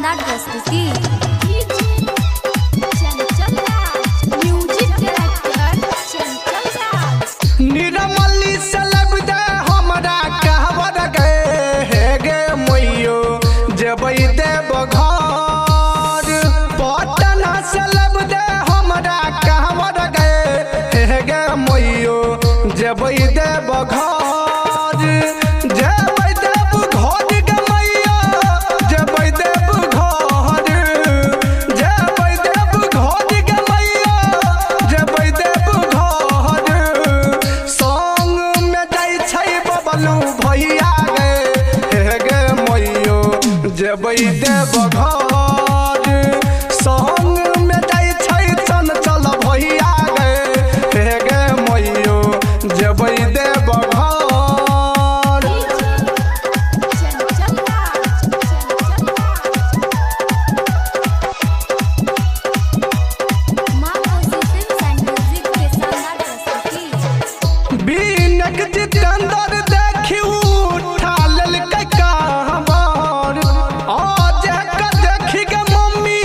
शानदार प्रस्तुति। निरमली से लब दे हमरा कहवर गे गे मैयो जबै देव घर पटना से लब दे हमरा कहवर गे गे मैयो जबै देव घर जबै देव घर गे मैया जबै देव घर जबै देव घर गे मैया जबै देव घर संग में जाय छै बबलू भैया गे गे मैयो जबै देव घर संग में जाय छै चंचल भैया गे गे मैयो जबै देव घर। बीनक जितेंद्र देखी उठा लेलकै कहबर आज के देखी के मम्मी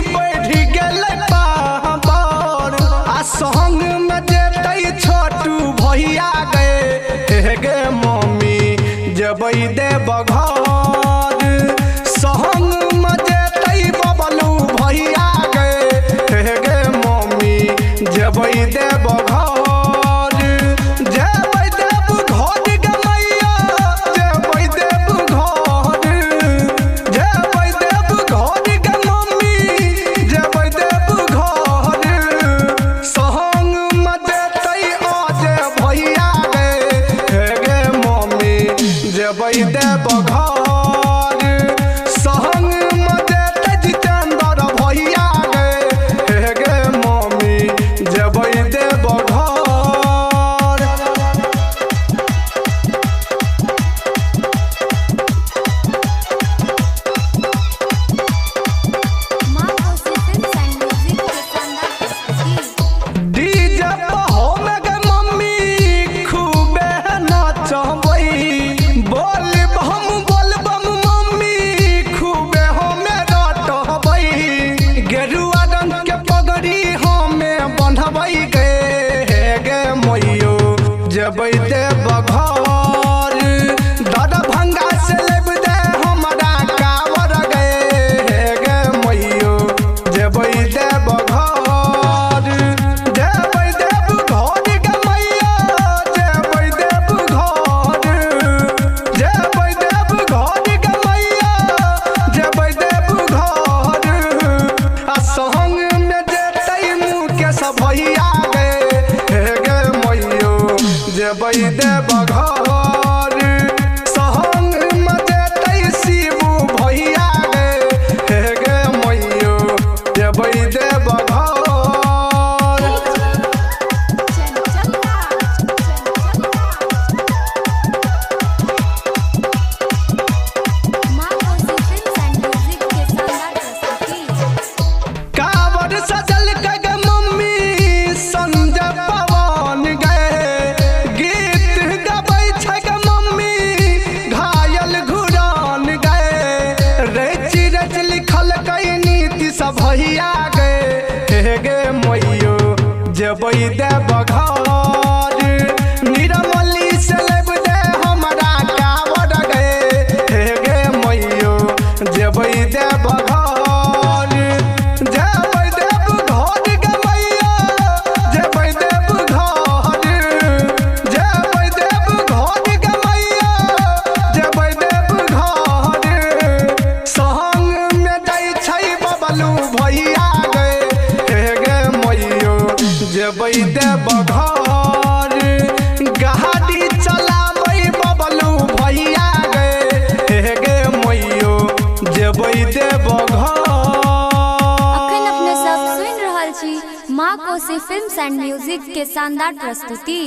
बैठ गेलै पावर आ संग में जेतै छोटू भैया गे गे मम्मी जबै देव घर संग में जेतै बबलू भैया गे गे मम्मी जबै देव घर। जबै देव घर गे मैया जबै देव घर जबै देव घर गे मम्मी जबै देव घर संग में जेतै आज भैया गे गे मम्मी जबै देव घर संग में जेतै जितेंद्र भैया गे गे मम्मी जबै देव घर। डीजे पर हम गे मम्मी खूबे नाचबै बोलबम मम्मी खूबे हमे रटबै गेरुआ रंग के पगड़ी हमे बन्हबै गे मैयो जबै देव घर दरभंगा से लेब दे हमरा कावर गे मैयो जबै देव घर जबै देव घर गे मैया जबै देव घर जबै देव घर गे मैया जबै देव घर आ संग में जेतै मुकेश भैया गे मैयो जबै देव घर संग में जेतै शिबू भैया गे मैयो जबै देव घर। कावर सजल गे मम्मी संजय पवन गीत गबै छै गे मम्मी घायल घुरान रचि रच लिखल नीति सब भैया गे मैयो जबै देव घर निरमली से लेब दे हमरा कावर गे मैयो जबै देव घर जबै देव घर गे मैया जबै देव घर जबै देव घर गे मैया जबै देव घर संग में जाय छै बबलू भैया गे मैयो जबै देव घर गाड़ी चलाबै बबलू भैया गे मैयो जबै देव घर। अखन अपने सब सुनि रहल छी माँ कोसी फिल्म्स एंड म्यूजिक के शानदार प्रस्तुति।